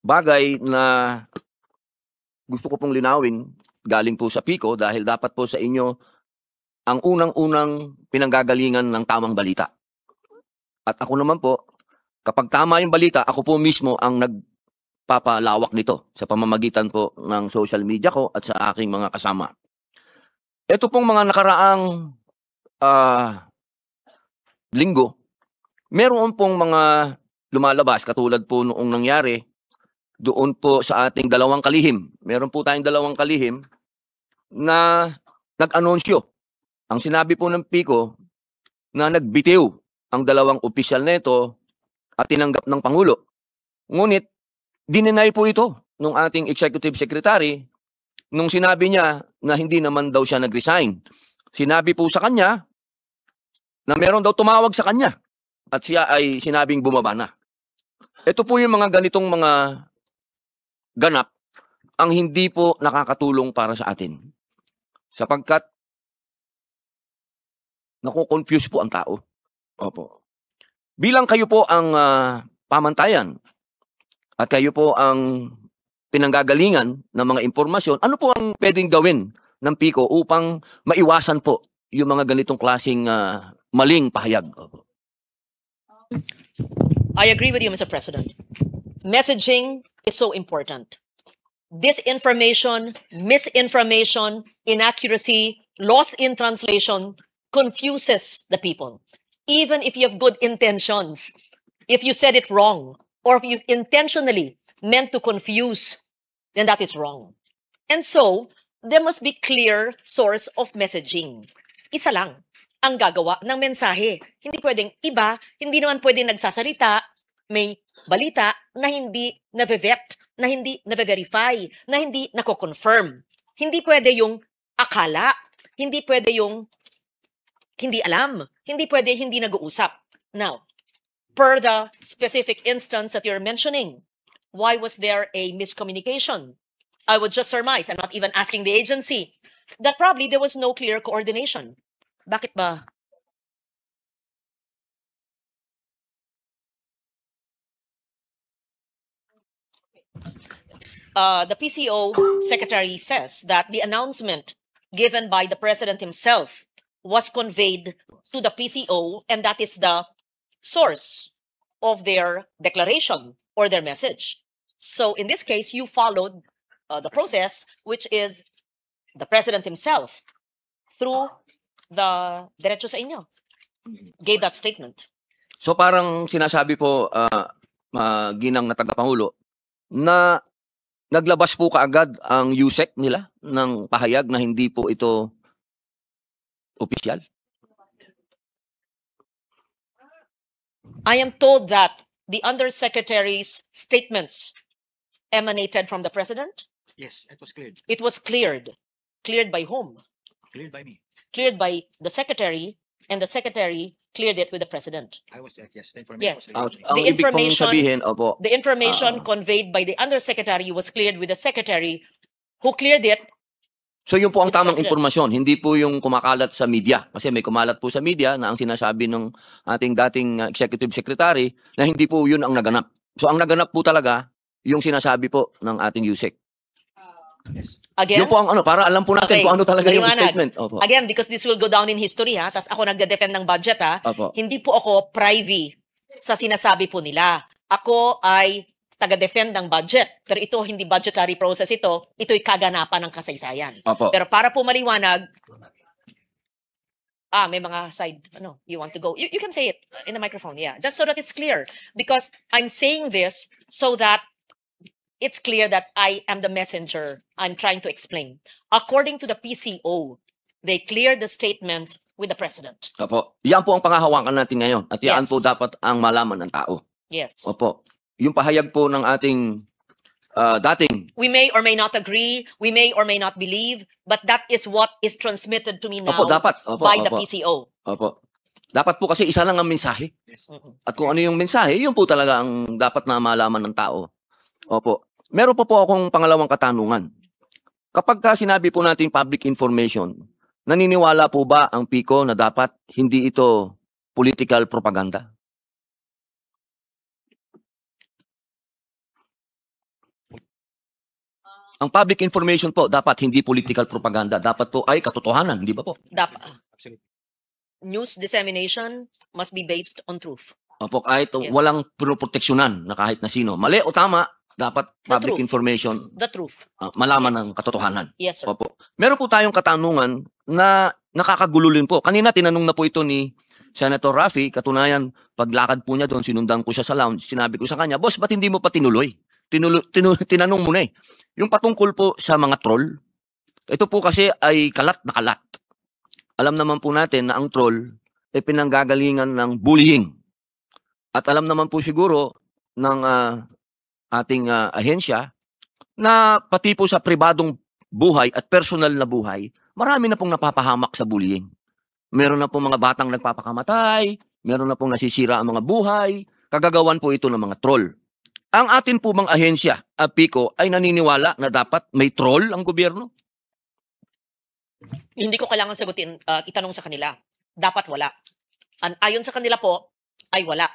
bagay na gusto ko pong linawin galing po sa PICO dahil dapat po sa inyo ang unang-unang pinanggagalingan ng tamang balita. At ako naman po, kapag tama yung balita, ako po mismo ang nagpapalawak nito sa pamamagitan po ng social media ko at sa aking mga kasama. Ito pong mga nakaraang linggo, meron pong mga lumalabas katulad po noong nangyari doon po sa ating dalawang kalihim. Meron po tayong dalawang kalihim na nag-anunsyo. Ang sinabi po ng PICO na nagbitiw ang dalawang opisyal nito at tinanggap ng Pangulo. Ngunit, dininay po ito ng ating Executive Secretary nung sinabi niya na hindi naman daw siya nag-resign. Sinabi po sa kanya na meron daw tumawag sa kanya at siya ay sinabing bumaba na. Ito po yung mga ganitong mga ganap ang hindi po nakakatulong para sa atin. Sapagkat nakukonfuse po ang tao. Opo. Bilang kayo po ang pamantayan at kayo po ang pinanggagalingan ng mga impormasyon, ano po ang pwedeng gawin ng PICO upang maiwasan po yung mga ganitong klaseng maling pahayag? Opo. I agree with you, Mr. President. Messaging is so important. Disinformation, misinformation, inaccuracy, lost in translation confuses the people. Even if you have good intentions, if you said it wrong, or if you intentionally meant to confuse, then that is wrong. And so, there must be clear source of messaging. Isa lang ang gagawa ng mensahe. Hindi pwedeng iba, hindi naman pwedeng nagsasalita, may balita na hindi na-vet, na hindi na-verify, na hindi nako-confirm. Hindi pwede yung akala, hindi pwede yung hindi alam, hindi pwede hindi nag-uusap. Now, per the specific instance that you're mentioning, why was there a miscommunication? I would just surmise, I'm not even asking the agency, that probably there was no clear coordination. Bakit ba? The PCO secretary says that the announcement given by the president himself was conveyed to the PCO, and that is the source of their declaration or their message. So in this case, you followed the process, which is the president himself, through the Diretso sa Inyo, gave that statement. So parang sinasabi po, ginang na tagapangulo, na naglabas po kaagad ang USEC nila ng pahayag na hindi po ito opisyal? I am told that the undersecretary's statements emanated from the president. Yes, it was cleared. It was cleared. Cleared by whom? Cleared by me. Cleared by the secretary, and the secretary cleared it with the president. I was there, yes. The information Yes. was cleared. Ang ibig pong sabihin, opo, The information conveyed by the undersecretary was cleared with the secretary, who cleared it. so yun po ang With the tamang president. impormasyon, hindi po yung kumakalat sa media. Kasi may kumalat po sa media na ang sinasabi ng ating dating executive secretary na hindi po yun ang naganap. So ang naganap po talaga yung sinasabi po ng ating USEC. Yes. Again, Yun po ang para alam po natin Okay, kung ano talaga yung maliwanag. statement. Opo. Again, because this will go down in history, ha? Tas ako nagde-defend ng budget, ha? Opo. Hindi po ako privy sa sinasabi po nila. Ako ay taga-defend ng budget. Pero ito, hindi budgetary process ito. Ito'y kaganapan ng kasaysayan. Opo. Pero para po maliwanag, may mga side, you want to go. You can say it in the microphone, yeah. Just so that it's clear. Because I'm saying this so that it's clear that I am the messenger I'm trying to explain. According to the PCO, they cleared the statement with the president. Opo. Yan po ang pangahawakan natin ngayon. At yan Yes. po dapat ang malaman ng tao. Yes. Opo. Yung pahayag po ng ating dating We may or may not agree, we may or may not believe, but that is what is transmitted to me now Opo, dapat. Opo, by the opo. PCO. Opo. Dapat po kasi isa lang ang mensahe. Yes. At kung ano yung mensahe, yun po talaga ang dapat na malaman ng tao. Opo. Meron pa po akong pangalawang katanungan. Kapag ka sinabi po natin public information, naniniwala po ba ang PICO na dapat hindi ito political propaganda? Ang public information po, dapat hindi political propaganda. Dapat po ay katotohanan, hindi ba po? Absolutely. News dissemination must be based on truth. Opo, kahit Yes. walang proteksyonan na kahit na sino. Mali o tama, dapat The public truth. information The truth. malaman Yes. ng katotohanan. Yes, sir. Opo. Meron po tayong katanungan na nakakagulo rin po. Kanina tinanong na po ito ni Senator Raffy. Katunayan, paglakad po niya doon, sinundan ko siya sa lounge. Sinabi ko sa kanya, boss, ba't hindi mo pa tinuloy? Tinanong mo na eh. Yung patungkol po sa mga troll, ito po kasi ay kalat na kalat. Alam naman po natin na ang troll ay pinanggagalingan ng bullying. At alam naman po siguro ng ating ahensya na pati po sa pribadong buhay at personal na buhay, marami na pong napapahamak sa bullying. Meron na pong mga batang nagpapakamatay, meron na pong nasisira ang mga buhay, kagagawan po ito ng mga troll. Ang atin po bang ahensya, PICO, ay naniniwala na dapat may troll ang gobyerno? Hindi ko kailangan sagutin, itanong sa kanila. Dapat wala. Ayon sa kanila po, ay wala.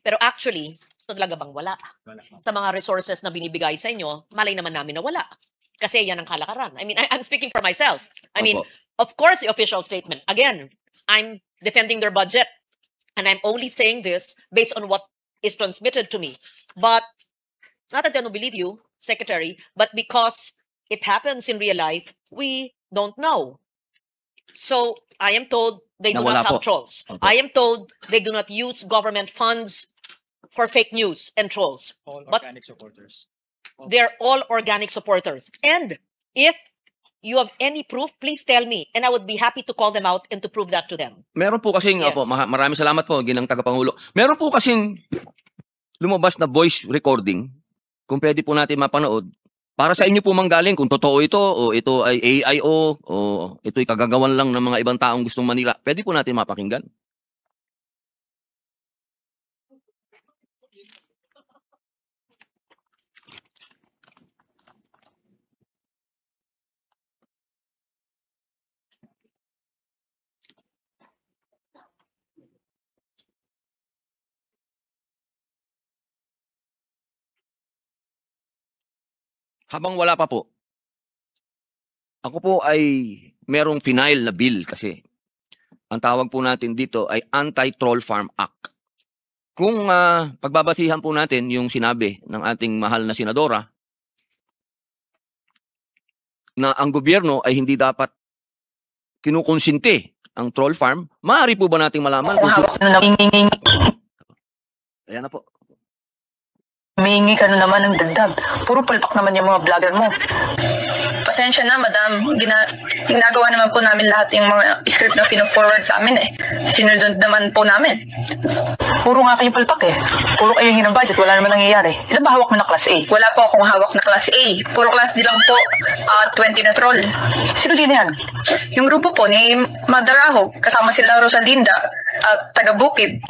Pero actually, talaga bang wala? Wala. Sa mga resources na binibigay sa inyo, malay naman namin na wala. Kasi yan ang kalakaran. I mean, I'm speaking for myself. I mean, Opo. of course, the official statement. Again, I'm defending their budget. And I'm only saying this based on what is transmitted to me. But, not that I don't believe you, Secretary, but because it happens in real life, we don't know. So, I am told they do Na wala not have po. trolls. Opo. I am told they do not use government funds for fake news and trolls. All But- organic supporters. They're all organic supporters. And if you have any proof, please tell me. And I would be happy to call them out and to prove that to them. Meron po kasing, Yes. opo, maraming salamat po, ginang tagapangulo. Meron po kasing lumabas na voice recording, kung pwede po natin mapanood, para sa inyo po manggaling kung totoo ito, o ito ay AIO, o ito'y kagagawan lang ng mga ibang taong gustong manira. Pwede po natin mapakinggan. Habang wala pa po, ako po ay merong final na bill kasi. Ang tawag po natin dito ay Anti-Troll Farm Act. Kung pagbabasihan po natin yung sinabi ng ating mahal na senadora na ang gobyerno ay hindi dapat kinukonsinti ang troll farm, maaari po ba nating malaman kung Hawak na nangingi ayan na po. ka na naman ng dagdag. Puro palpak naman yung mga vlogger mo. Pasensya na, madam. Ginagawa naman po namin lahat yung mga script na pino-forward sa amin eh. Sinunod naman po namin. Puro nga kayo palpak eh. Puro kayo hinang budget, wala naman nangyayari. Ilan ba hawak mo na class A? Wala po akong hawak na class A. Puro class D lang po. 20 na troll. Sino-sino yan? Yung grupo po ni Madarahog, kasama sila Rosalinda at taga Bukid.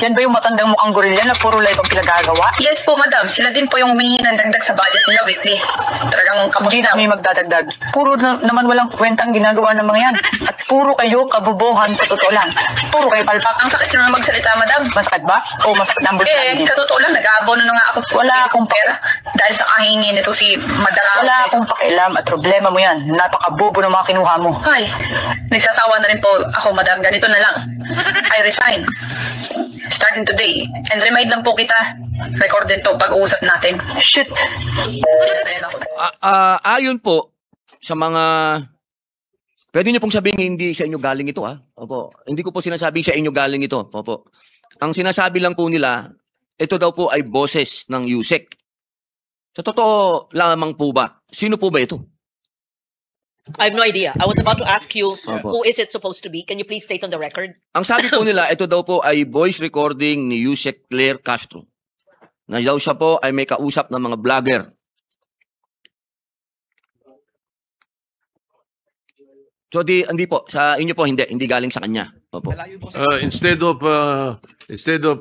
Yan ba yung matandang mukhang gorilla na puro live ang pinagagawa? Yes po, madam. Sila din po yung humingi ng dagdag sa budget nila weekly. Talagang kapos Hindi na. na kami magdadagdag. Puro naman walang kwentang ginagawa ng mga yan. At puro kayo kabubuhan sa totoo lang. Puro kayo palpak. Ang sakit na magsalita, madam. Masakit ba? O masakit na ang Eh, bulsa? sa totoo lang, nag-aabono na nga ako sa Wala akong pera. Dahil sa kahingi nito si Madarahog. Wala akong pakialam at problema mo yan. Napakabobo ng mga kinuha mo. Ay, nagsasawa na rin po ako, madam. Ganito na lang. I resign. Starting today. And remind lang po kita. Recorded to pag-uusap natin. Shit! Pinatayan ako. Ayon po sa mga pwede niyo pong sabihin hindi sa inyo galing ito Opo. Hindi ko po sinasabing sa inyo galing ito. Opo. Ang sinasabi lang po nila, ito daw po ay boses ng USEC. Sa totoo lamang po ba? Sino po ba ito? I have no idea. I was about to ask you, Opo. who is it supposed to be? Can you please state on the record? Ang sabi po nila, ito daw po ay voice recording ni USEC Claire Castro. Na daw siya po ay may kausap ng mga vlogger. So hindi po, sa inyo po hindi galing sa kanya. Opo. Malayo po sa Instead of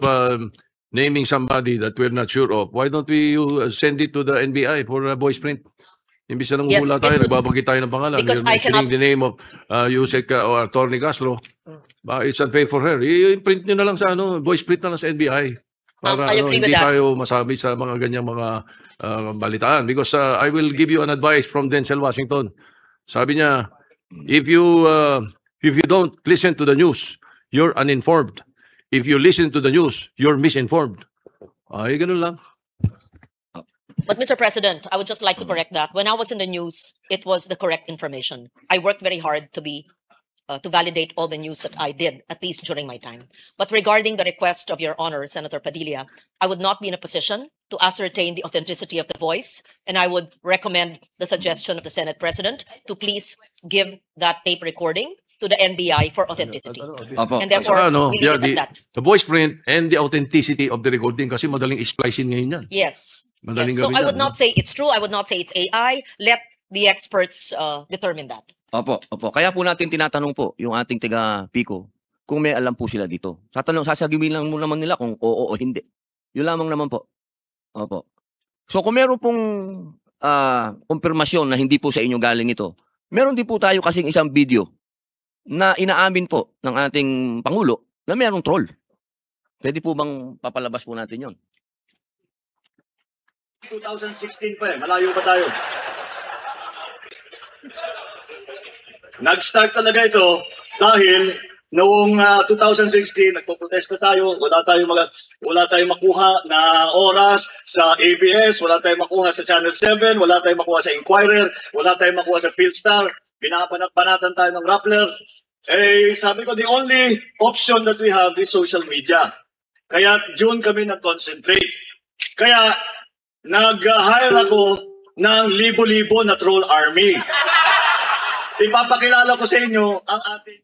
naming somebody that we're not sure of, why don't we send it to the NBI for a voice print? Imbis na Yes, nanguhula tayo, it would- nagbabagay tayo ng pangalan. Because You're I cannot- mentioning the name of Yusek or Attorney Castro. It's unfair for her. I-print nyo na lang sa voice print na lang sa NBI. para I agree with hindi that. tayo masabi sa mga ganyang mga balitaan. Because I will give you an advice from Denzel Washington. Sabi niya, if you don't listen to the news, you're uninformed. If you listen to the news, you're misinformed. Ay, ganun lang. But Mr. President, I would just like to correct that. When I was in the news, it was the correct information. I worked very hard to validate all the news that I did, at least during my time. But regarding the request of Your Honor, Senator Padilla, I would not be in a position to ascertain the authenticity of the voice, and I would recommend the suggestion of the Senate President to please give that tape recording to the NBI for authenticity. Opo. And therefore, we leave it at that. the voice print and the authenticity of the recording kasi madaling splicing ngayon yan. Yes. Madaling Yes. So gawin I would yan, not say it's true. I would not say it's AI. Let the experts determine that. Opo, opo. Kaya po natin tinatanong po yung ating tiga Pico kung may alam po sila dito. Sasagimin lang mo naman nila kung oo o hindi. Yun lamang naman po. Opo. So kung meron pong kumpirmasyon na hindi po sa inyo galing ito, meron din po tayo kasing isang video na inaamin po ng ating Pangulo na merong troll. Pwede po bang papalabas po natin yon? 2016 pa malayo pa tayo. Nag-start talaga ito dahil noong 2016 nagpo-protesta tayo, wala tayong makuha na oras sa ABS, wala tayong makuha sa Channel 7, wala tayong makuha sa Inquirer, wala tayong makuha sa Philstar, binabanat-banatan tayo ng Rappler. Eh sabi ko, the only option that we have is social media. Kaya June kami nag-concentrate. Kaya nag-hire ako ng libo-libo na troll army. Ipapakilala ko sa inyo ang ating...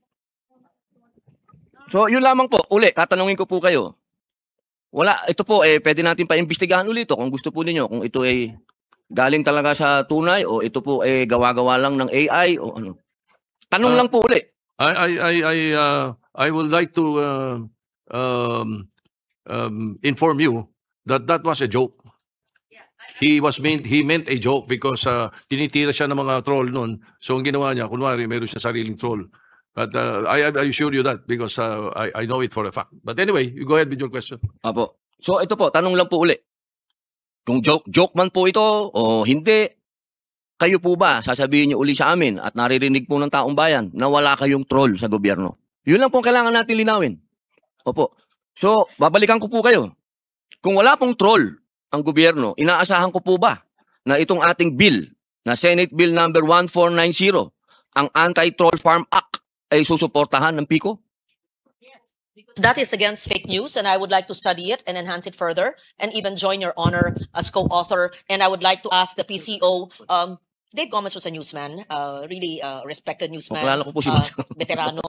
So yun lamang po. Uli, tatanungin ko po kayo. Wala, ito po pwede natin pa-imbestigahan ulit kung gusto po ninyo. Kung ito galing talaga sa tunay o ito po gawa-gawa lang ng AI o ano. Tanong lang po uli. I would like to inform you that that was a joke. He meant a joke because tinitira siya ng mga troll noon. So ang ginawa niya, kunwari meron siya sariling troll. But I assure you that because I know it for a fact. But anyway, you go ahead with your question. Apo. So ito po, tanong lang po uli. Kung joke man po ito o hindi, kayo po ba sasabihin niyo uli sa amin at naririnig po ng taong bayan na wala kayong troll sa gobyerno? Yun lang po kailangan natin linawin. Opo. So, babalikan ko po kayo. Kung wala pong troll ang gobyerno, inaasahan ko po ba na itong ating bill na Senate Bill number 1490, ang Anti-Troll Farm Act ay susuportahan ng Pico? That is against fake news, and I would like to study it and enhance it further, and even join Your Honor as co-author. And I would like to ask the PCO, Dave Gomez was a newsman, really respected newsman, Kilala ko po si veterano.